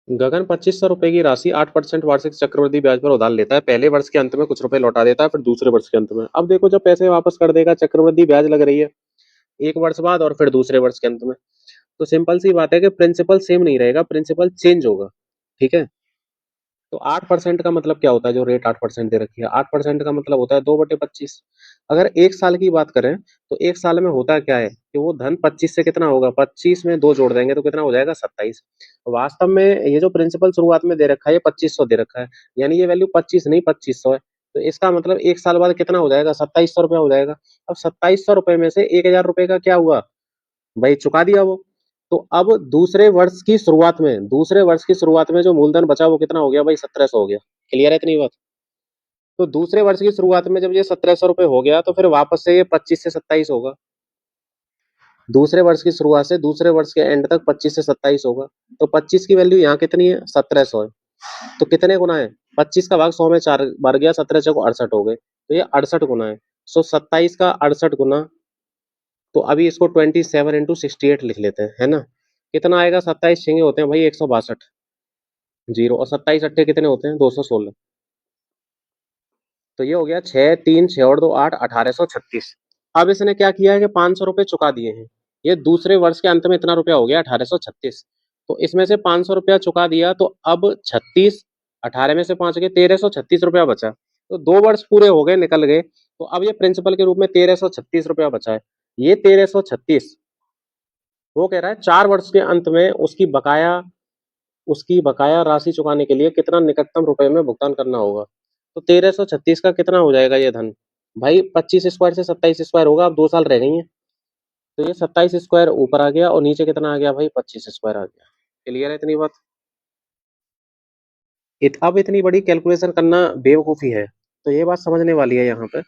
गगन 2500 रुपए की राशि 8% वार्षिक चक्रवृद्धि ब्याज पर उधार लेता है। पहले वर्ष के अंत में कुछ रुपए लौटा देता है, फिर दूसरे वर्ष के अंत में। अब देखो, जब पैसे वापस कर देगा, चक्रवृद्धि ब्याज लग रही है एक वर्ष बाद और फिर दूसरे वर्ष के अंत में। तो सिंपल सी बात है कि प्रिंसिपल सेम नहीं रहेगा, प्रिंसिपल चेंज होगा। ठीक है। तो 8% का मतलब क्या होता है? जो रेट 8% दे रखी है, 8% का मतलब होता है 2/25। अगर एक साल की बात करें तो एक साल में होता क्या है कि वो धन 25 से कितना होगा, 25 में 2 जोड़ देंगे तो कितना हो जाएगा, 27। वास्तव में ये जो प्रिंसिपल शुरुआत में दे रखा है, ये 2500 दे रखा है, यानी ये वैल्यू 25 नहीं 2500 है। तो इसका मतलब एक साल बाद कितना हो जाएगा, 2700 रुपया हो जाएगा। अब 2700 रुपये में से 1000 रुपये का क्या हुआ भाई, चुका दिया वो। तो अब दूसरे वर्ष की शुरुआत में जो मूलधन बचा वो कितना हो गया भाई, 1700 हो गया। क्लियर है इतनी बात? तो दूसरे वर्ष की शुरुआत में जब ये 1700 रुपये हो गया तो फिर वापस से ये 25 से 27 होगा। दूसरे वर्ष की शुरुआत से दूसरे वर्ष के एंड तक 25 से 27 होगा। तो 25 की वैल्यू यहाँ कितनी है, 1700 है। तो कितने गुना है, 25 का भाग 100 में 4 बार गया, 17 को 68 हो गए, तो ये 68 गुना है। सो 27 का 68 गुना। तो अभी इसको 27 × 68 लिख लेते हैं, है ना। कितना आएगा, 27 छेंगे होते हैं भाई 162, जीरो, और 27 अट्ठे कितने होते हैं, 216। तो ये हो गया 6 3 6 और 2 8, 1836। अब इसने क्या किया है कि 500 रुपये चुका दिए हैं। ये दूसरे वर्ष के अंत में इतना रुपया हो गया 1836। तो इसमें से 500 रुपया चुका दिया, तो अब 36, 18 में से 5 गए, 1336 रुपया बचा। तो 2 वर्ष पूरे हो गए, निकल गए। तो अब ये प्रिंसिपल के रूप में 1336 रुपया बचा है। ये 1336 वो कह रहा है 4 वर्ष के अंत में उसकी बकाया राशि चुकाने के लिए कितना निकटतम रुपए में भुगतान करना होगा। तो 1336 का कितना हो जाएगा ये धन भाई, 25 स्क्वायर से 27 स्क्वायर होगा। अब 2 साल रह गई हैं। तो ये 27 स्क्वायर ऊपर आ गया और नीचे कितना आ गया भाई, 25 स्क्वायर आ गया। क्लियर है इतनी बात? अब इतनी बड़ी कैलकुलेशन करना बेवकूफ़ी है, तो ये बात समझने वाली है यहाँ पे।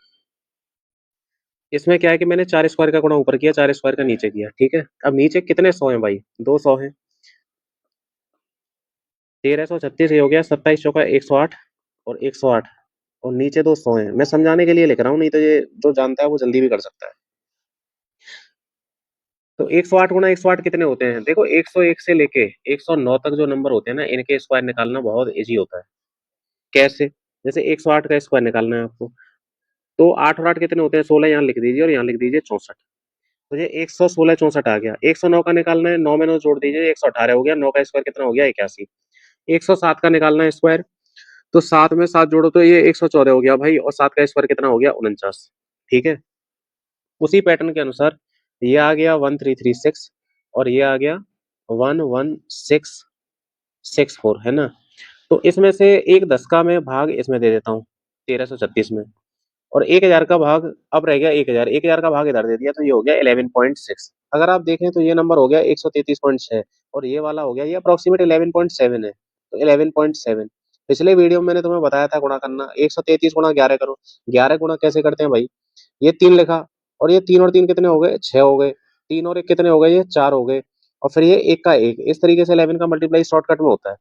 इसमें क्या है कि मैंने 4 स्क्वायर का गुणा ऊपर किया, 4 स्क्वायर का नीचे किया। ठीक है। अब नीचे कितने 100 हैं भाई, 200 हैं। 1336 ये हो गया, 27 चौका 108 और 108, और नीचे 200 हैं। मैं समझाने के लिए लिख रहा हूँ, नहीं तो ये जो जानता है वो जल्दी भी कर सकता है। तो 108 गुना 108 कितने होते हैं, देखो 101 से लेके 109 तक जो नंबर होते हैं ना, इनके स्क्वायर निकालना बहुत इजी होता है। कैसे? जैसे 108 का स्क्वायर निकालना है आपको, तो 8 और 8 कितने होते हैं, 16 यहाँ लिख दीजिए और यहाँ लिख दीजिए 64। तो ये 116 64 आ गया। 109 का निकालना है, 9 में 9 जोड़ दीजिए, 118 हो गया। 9 का स्क्वायर कितना हो गया, 81। 107 का निकालना है स्क्वायर, तो 7 में 7 जोड़ो तो ये 114 हो गया भाई, और 7 का स्क्वायर कितना हो गया, 49। ठीक है। उसी पैटर्न के अनुसार ये आ गया 1336 और ये आ गया 11664, है ना। तो इसमें से एक 10 का मैं भाग इसमें दे देता हूँ, 1336 में, और 1000 का भाग अब रह गया 1000, 1000 का भाग इधर दे दिया, तो ये हो गया 11.6। अगर आप देखें तो ये नंबर हो गया 133.6, और ये वाला हो गया, ये अप्रोक्सीमेट 11.7 है। तो 11.7, पिछले वीडियो में मैंने तुम्हें बताया था गुणा करना, 133 गुणा 11 करो। 11 गुणा कैसे करते हैं भाई, ये 3 लिखा, और ये 3 और 3 कितने हो गए, 6 हो गए। 3 और 1 कितने हो गए, ये 4 हो गए। और फिर ये 1 का 1, इस तरीके से 11 का मल्टीप्लाई शॉर्टकट में होता है।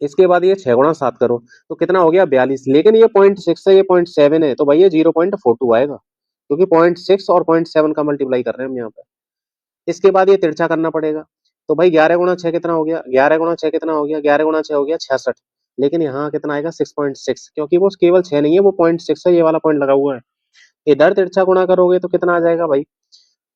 इसके बाद ये 6 गुणा 7 करो, तो कितना हो गया, 42। लेकिन ये 0.6 है, ये 0.7 है, तो भाई ये 0.42 आएगा, क्योंकि 0.6 और 0.7 का मल्टीप्लाई कर रहे हैं हम यहाँ पे। इसके बाद ये तिरछा करना पड़ेगा। तो भाई 11 गुणा 6 कितना हो गया, 11 गुणा 6 कितना हो गया, 11 गुणा 6 हो गया 66। लेकिन यहाँ कितना आएगा, 6.6, क्योंकि वो केवल 6 नहीं है, वो 0.6 है, ये वाला पॉइंट लगा हुआ है। इधर तिरछा गुणा करोगे तो कितना आ जाएगा भाई,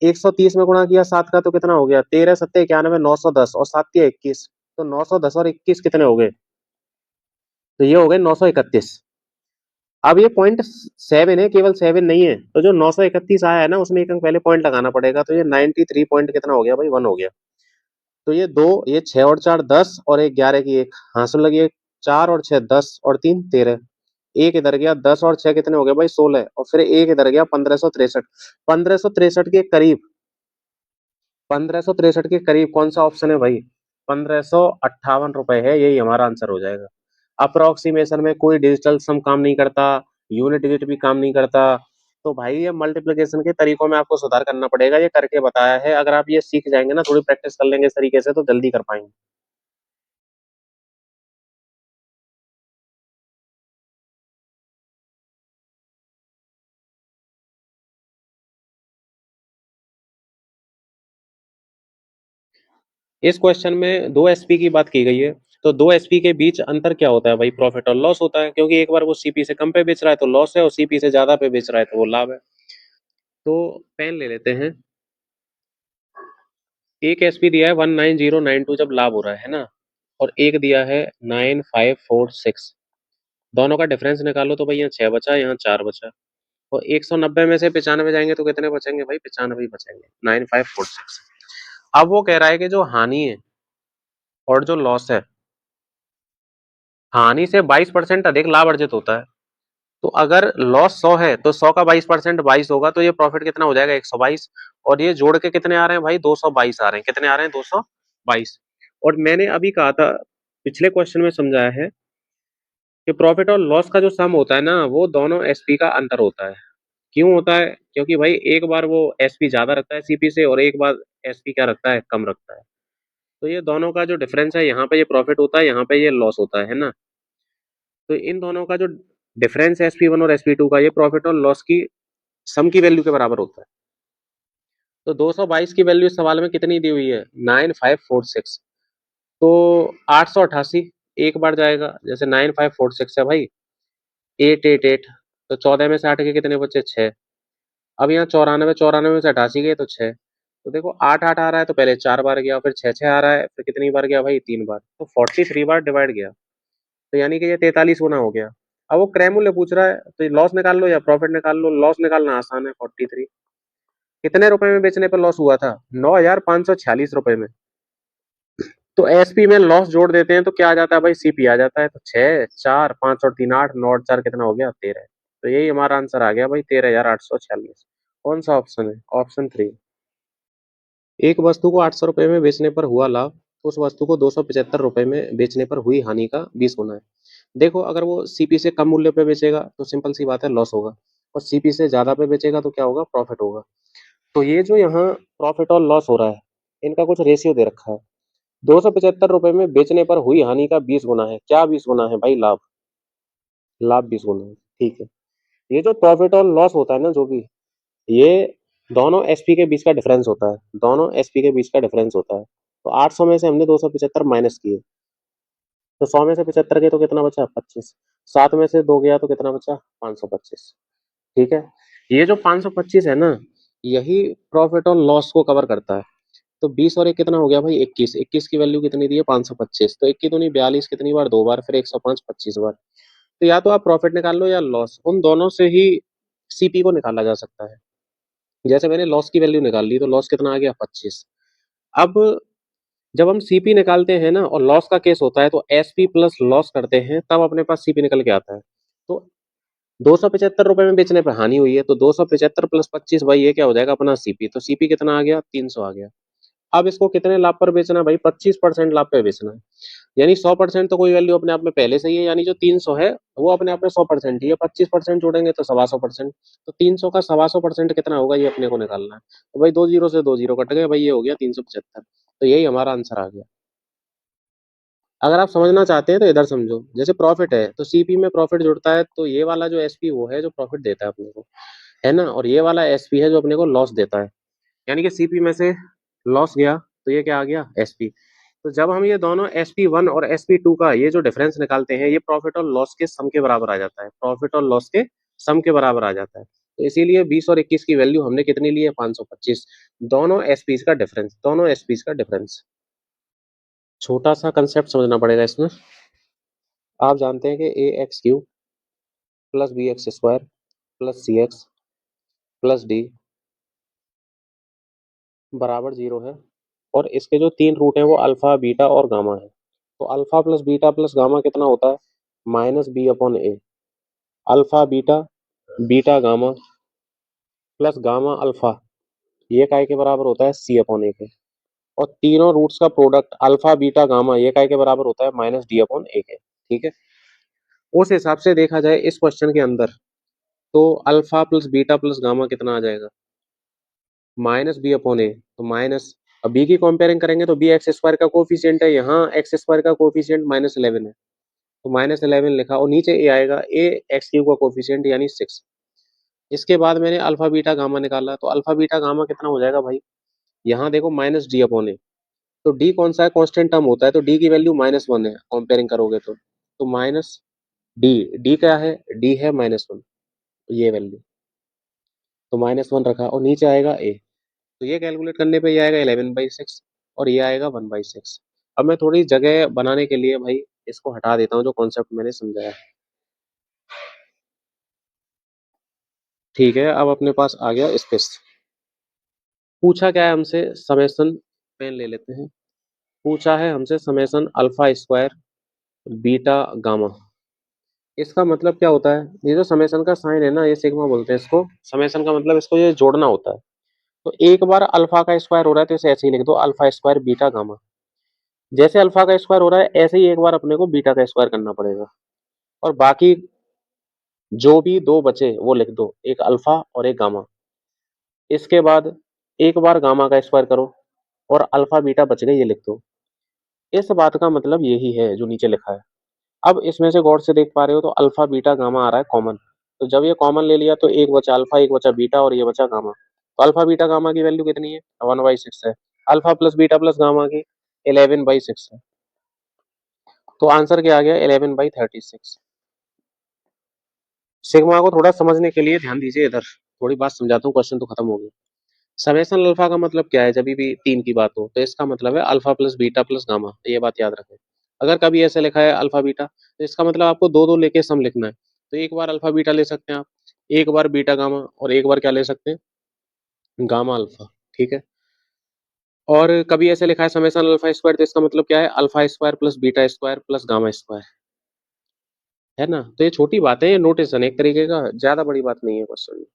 130 में गुणा किया 7 का, तो कितना हो गया, 13 सत्ते 91, 910, और 7 के 21, तो 910 और 21 कितने हो गए, तो ये हो गए 931। अब ये 0.7 है, केवल 7 नहीं है, तो जो 931 आया है ना, उसमें एक अंक पहले पॉइंट लगाना पड़ेगा, तो ये 93 पॉइंट कितना हो गया भाई, 1 हो गया। तो ये दो, ये 6 और 4 10, और एक 11 की एक, हाँ सुन लगी, 4 और 6 10 और 3 13, एक इधर गया, 10 और 6 कितने हो गए भाई, 16, और फिर एक इधर गया, 1563। 1563 के करीब, 1563 के करीब कौन सा ऑप्शन है भाई, 1558 रुपए है, यही हमारा आंसर हो जाएगा। अप्रोक्सीमेशन में कोई डिजिटल सम काम नहीं करता, यूनिट डिजिट भी काम नहीं करता। तो भाई ये मल्टीप्लिकेशन के तरीकों में आपको सुधार करना पड़ेगा, ये करके बताया है। अगर आप ये सीख जाएंगे ना, थोड़ी प्रैक्टिस कर लेंगे इस तरीके से, तो जल्दी कर पाएंगे। इस क्वेश्चन में 2 एसपी की बात की गई है। तो दो एसपी के बीच अंतर क्या होता है भाई? प्रॉफिट और लॉस होता है, क्योंकि एक बार वो सीपी से कम पे बेच रहा है तो लॉस है, और सीपी से ज्यादा पे बेच रहा है तो वो लाभ है। तो पेन ले लेते हैं। एक एसपी दिया है 19092 जब लाभ हो रहा है ना, और एक दिया है 9546। दोनों का डिफरेंस निकालो तो भाई यहाँ 6 बचा, यहाँ 4 बचा। और 190 में से 95 जाएंगे तो कितने बचेंगे भाई? 95 ही बचेंगे, 9546। अब वो कह रहा है कि जो हानि है और जो लॉस है, हानि से 22% अधिक लाभ अर्जित होता है। तो अगर लॉस 100 है तो 100 का 22% 22 होगा, तो ये प्रॉफिट कितना हो जाएगा? 122। और ये जोड़ के कितने आ रहे हैं भाई? 222 आ रहे हैं। कितने आ रहे हैं? 222। और मैंने अभी कहा था, पिछले क्वेश्चन में समझाया है कि प्रॉफिट और लॉस का जो सम होता है ना, वो दोनों एसपी का अंतर होता है। क्यों होता है? क्योंकि भाई एक बार वो एसपी ज्यादा रखता है सीपी से, और एक बार एसपी क्या रखता है? कम रखता है। तो ये दोनों का जो डिफरेंस है, यहाँ पे ये प्रॉफिट होता है, यहाँ पे ये लॉस होता है ना। तो इन दोनों का जो डिफरेंस है SP1 और SP2 का, ये प्रॉफिट और लॉस की सम की वैल्यू के बराबर होता है। तो 222 की वैल्यू इस सवाल में कितनी दी हुई है? 9546। तो 888 एक बार जाएगा, जैसे 9546 है भाई, 888। तो 14 में से 8 के कितने बचे? 6। अब यहाँ 94, 94 में से 88 गए तो 6। तो देखो 8 8 आ रहा है तो पहले 4 बार गया, फिर 6 6 आ रहा है, फिर कितनी बार गया भाई? 3 बार। तो 43 बार डिवाइड गया। तो यानी कि ये 43 गुना हो गया। अब वो क्रय मूल्य पूछ रहा है, तो लॉस निकाल लो या प्रॉफिट निकाल लो। लॉस निकालना आसान है, 43। कितने रुपए में बेचने पर लॉस हुआ था? 9546 रुपए में। तो एसपी में लॉस जोड़ देते हैं तो क्या आ जाता है भाई? सीपी आ जाता है। तो 6 4 5 और 3 8, 9 और 4 कितना हो गया? 13। तो यही हमारा आंसर आ गया भाई, 13,846। कौन सा ऑप्शन है? ऑप्शन 3। एक वस्तु को 800 रुपए में बेचने पर हुआ लाभ, तो उस वस्तु को 275 रुपए में बेचने पर हुई हानि का 20 गुना है। देखो, अगर वो सीपी से कम मूल्य पे बेचेगा तो सिंपल सी बात है, लॉस होगा। और सीपी से ज्यादा पे बेचेगा तो क्या होगा? प्रॉफिट होगा। तो ये जो यहाँ प्रॉफिट और लॉस हो रहा है, इनका कुछ रेशियो दे रखा है। 275 रुपए में बेचने पर हुई हानि का 20 गुना है। क्या 20 गुना है भाई? लाभ। लाभ 20 गुना है, ठीक है। ये जो प्रॉफिट और लॉस होता है ना, जो भी, ये दोनों एसपी के बीच का डिफरेंस होता है। दोनों एसपी के बीच का डिफरेंस होता है। तो 800 में से हमने 275 माइनस किए, तो 100 में से 75 गए तो कितना बचा? 25। 7 में से 2 गया तो कितना बचा? 525। ठीक है। ये जो 525 है ना, यही प्रॉफिट और लॉस को कवर करता है। तो 20 और एक कितना हो गया भाई? 21। 21 की वैल्यू कितनी दी है? 525। तो 21 दूनी 42, कितनी बार? 2 बार, फिर 105 25 बार। तो या तो आप प्रॉफिट निकाल लो या लॉस, उन दोनों से ही सीपी को निकाला जा सकता है। जैसे मैंने लॉस की वैल्यू निकाल ली, तो लॉस कितना आ गया? 25। अब जब हम सीपी निकालते हैं ना और लॉस का केस होता है, तो एसपी प्लस लॉस करते हैं, तब अपने पास सीपी निकल के आता है। तो 275 रुपए में बेचने पर हानि हुई है, तो 275 प्लस 25 भाई, ये क्या हो जाएगा? अपना सीपी। तो सीपी कितना आ गया? 300 आ गया। अब इसको कितने लाभ पर बेचना है भाई? 25% लाभ पे बेचना है। यानी 100% तो कोई वैल्यू अपने आप में पहले से ही है, यानी जो 300 है वो अपने आप में 100% ही है। 25% जोड़ेंगे तो 125%। तो 300 का 125% कितना होगा, ये अपने को निकालना है। तो भाई 2 जीरो से 2 जीरो कट गए भाई, ये हो गया 375। तो यही हमारा आंसर आ गया। अगर आप समझना चाहते हैं तो इधर समझो। जैसे प्रॉफिट है तो सीपी में प्रॉफिट जुड़ता है, तो ये वाला जो एसपी वो है जो प्रॉफिट देता है अपने को, है ना। और ये वाला एसपी है जो अपने को लॉस देता है। यानी कि सीपी में से लॉस गया तो ये क्या आ गया? एसपी। तो जब हम ये दोनों SP1 और SP2 का ये जो डिफरेंस निकालते हैं, ये प्रॉफिट और लॉस के सम के बराबर आ जाता है। प्रॉफिट और लॉस के सम के बराबर आ जाता है। तो इसीलिए 20 और 21 की वैल्यू हमने कितनी ली है? 525। दोनों एसपीज का डिफरेंस, दोनों एसपीज का डिफरेंस। छोटा सा कंसेप्ट समझना पड़ेगा इसमें। आप जानते हैं कि AX³ plus BX² plus CX plus D बराबर 0 है। और इसके जो 3 रूट हैं वो अल्फा, बीटा और गामा है। तो alpha plus beta plus gamma कितना होता है? -B/A। Alpha beta, beta gamma plus gamma alpha, ये काय के बराबर होता है? C/A के। और तीनों रूट्स का प्रोडक्ट अल्फा बीटा गामा, ये काय के बराबर होता है? -D/A के। ठीक है। उस हिसाब से देखा जाए इस क्वेश्चन के अंदर, तो alpha plus beta plus gamma कितना आ जाएगा? -B/A। तो माइनस, अब बी की कंपेयरिंग करेंगे तो B(x²) का कोफिशिएंट है, यहाँ x² का कोफिशिएंट -11 है, तो -11 लिखा, और नीचे ए आएगा, AX³ का कोफिशिएंट यानी 6। इसके बाद मैंने अल्फा बीटा गामा निकाला, तो अल्फा बीटा गामा कितना हो जाएगा भाई? यहाँ देखो -D/A, तो डी कौन सा है, कांस्टेंट टर्म होता है, तो डी की वैल्यू -1 है कंपेयरिंग करोगे तो माइनस डी, डी क्या है, डी है -1, ये वैल्यू, तो -1 रखा और नीचे आएगा ए, तो ये कैलकुलेट करने पे ये आएगा 11/6 और ये आएगा 1/6। अब मैं थोड़ी जगह बनाने के लिए भाई इसको हटा देता हूँ जो कॉन्सेप्ट मैंने समझाया। ठीक है, अब अपने पास आ गया स्पेस। पूछा क्या है हमसे, समेसन, पेन ले लेते हैं। पूछा है हमसे summation alpha square beta gamma. इसका मतलब क्या होता है, ये जो समेसन का साइन है ना, ये सिग्मा बोलते हैं इसको। समेसन का मतलब इसको ये जोड़ना होता है। तो एक बार अल्फा का स्क्वायर हो रहा है तो इसे ऐसे ही लिख दो, अल्फा स्क्वायर बीटा गामा। जैसे अल्फा का स्क्वायर हो रहा है ऐसे ही एक बार अपने को बीटा का स्क्वायर करना पड़ेगा, और बाकी जो भी दो बचे वो लिख दो, एक अल्फा और एक गामा। इसके बाद एक बार गामा का स्क्वायर करो और अल्फा बीटा बच गए, ये लिख दो। इस बात का मतलब यही है जो नीचे लिखा है। अब इसमें से गौर से देख पा रहे हो तो अल्फा बीटा गामा आ रहा है कॉमन, तो जब ये कॉमन ले लिया तो एक बचा अल्फा, एक बचा बीटा और ये बचा गामा। तो अल्फा बीटा गामा की वैल्यू कितनी है, 1/6 है। Alpha plus beta plus gamma की 11/6 है। तो आंसर क्या आ गया, 11/36। सिग्मा को थोड़ा समझने के लिए ध्यान दीजिए इधर, थोड़ी बात समझाता हूँ, क्वेश्चन तो खत्म हो गया। समेसन अल्फा का मतलब क्या है, जब भी तीन की बात हो तो इसका मतलब है alpha plus beta plus gamma, ये बात याद रखें। अगर कभी ऐसे लिखा है अल्फा बीटा तो इसका मतलब आपको दो दो लेके सम लिखना है। तो एक बार अल्फा बीटा ले सकते हैं आप, एक बार बीटा गामा, और एक बार क्या ले सकते हैं, गामा अल्फा। ठीक है। और कभी ऐसे लिखा है समेसन अल्फा स्क्वायर तो इसका मतलब क्या है, alpha square plus beta square plus gamma square, है ना। तो ये छोटी बात है, ये नोटेशन एक तरीके का, ज्यादा बड़ी बात नहीं है क्वेश्चन में।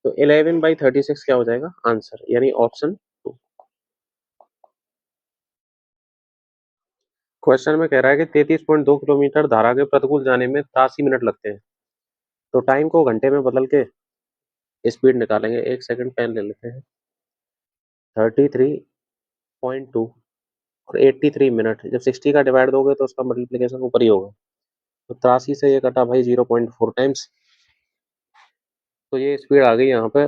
तो 11/36 क्या हो जाएगा आंसर, यानी ऑप्शन 2। क्वेश्चन में कह रहा है कि 33.2 किलोमीटर धारा के प्रतिकूल जाने में 83 मिनट लगते हैं, तो टाइम को घंटे में बदल के स्पीड निकालेंगे। एक सेकंड पेन ले लेते हैं। 33.2 और 83 मिनट, जब 60 का डिवाइड दोगे तो उसका मल्टीप्लीकेशन ऊपर ही होगा। तो 83 से ये कटा भाई 0.4 टाइम्स, तो ये स्पीड आ गई यहाँ पे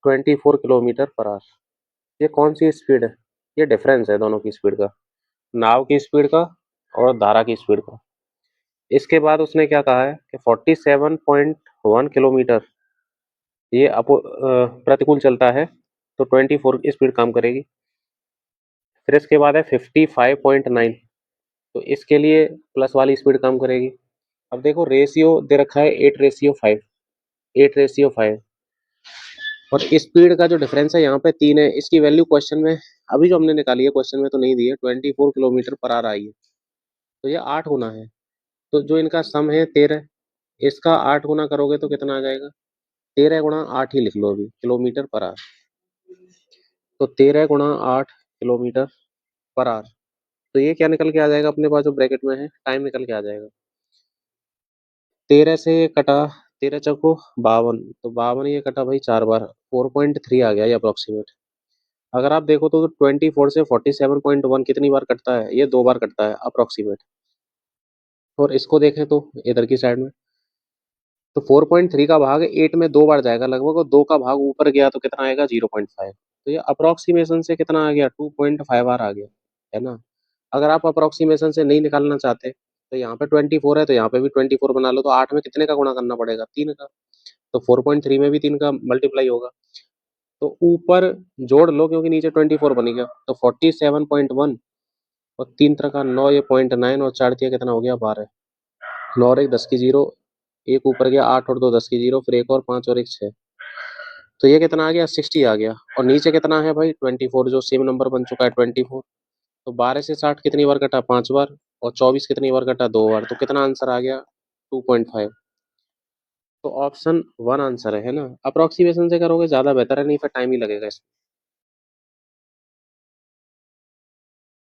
24 किलोमीटर पर आवर। ये कौन सी स्पीड है, ये डिफरेंस है दोनों की स्पीड का, नाव की स्पीड का और धारा की स्पीड का। इसके बाद उसने क्या कहा है कि 47.1 किलोमीटर ये प्रतिकूल चलता है, तो 24 की स्पीड काम करेगी। फिर इसके बाद है 55.9, तो इसके लिए प्लस वाली स्पीड काम करेगी। अब देखो रेशियो दे रखा है 8:5, 8:5, और स्पीड का जो डिफरेंस है यहाँ पे 3 है। इसकी वैल्यू क्वेश्चन में अभी जो हमने निकाली है, क्वेश्चन में तो नहीं दी है, 24 किलोमीटर पर आवर आई है, तो ये 8 गुना है। तो जो इनका सम है 13, इसका 8 गुना करोगे तो कितना आ जाएगा, 13 गुणा 8 ही लिख लो अभी, किलोमीटर पर आवर। तो 13 गुणा 8 किलोमीटर पर आवर, तो ये क्या निकल के आ जाएगा अपने पास जो ब्रैकेट में है, टाइम निकल के आ जाएगा। 13 से ये कटा, 13 चौको 52, तो 52 ये कटा भाई 4 बार, 4.3 आ गया ये अप्रोक्सीमेट। अगर आप देखो तो 24 से 47.1 कितनी बार कटता है, ये 2 बार कटता है अप्रोक्सीमेट। और इसको देखें तो इधर की साइड में, तो 4.3 का भाग 8 में 2 बार जाएगा लगभग, और 2 का भाग ऊपर गया तो कितना आएगा, 0.5। तो ये अप्रोक्सीमेशन से कितना आ गया, 2.5 बार आ गया, है ना। अगर आप अप्रोक्सीमेशन से नहीं निकालना चाहते तो यहाँ पे 24 है तो यहाँ पे भी 24 बना लो, तो 8 में कितने का गुणा करना पड़ेगा, 3 का। तो 4.3 में भी 3 का मल्टीप्लाई होगा। तो ऊपर जोड़ लो क्योंकि नीचे 24 बन गया, तो 47.1 और 3 × 9 ये 0.9 और 4 कितना हो गया, 12। 9 और 1 10 की जीरो, एक ऊपर गया 8 और 2 10 की जीरो, फिर एक और 5 और 1 6, तो ये कितना आ गया, 60 आ गया। और नीचे कितना है भाई, 24, जो सेम नंबर बन चुका है 24। तो 12 से 60 कितनी बार कटा, 5 बार, और 24 कितनी बार कटा, 2 बार, तो कितना आंसर आ गया, 2.5। तो ऑप्शन 1 आंसर है ना। अप्रोक्सीमेशन से करोगे ज्यादा बेहतर है, नहीं फिर टाइम ही लगेगा इसमें।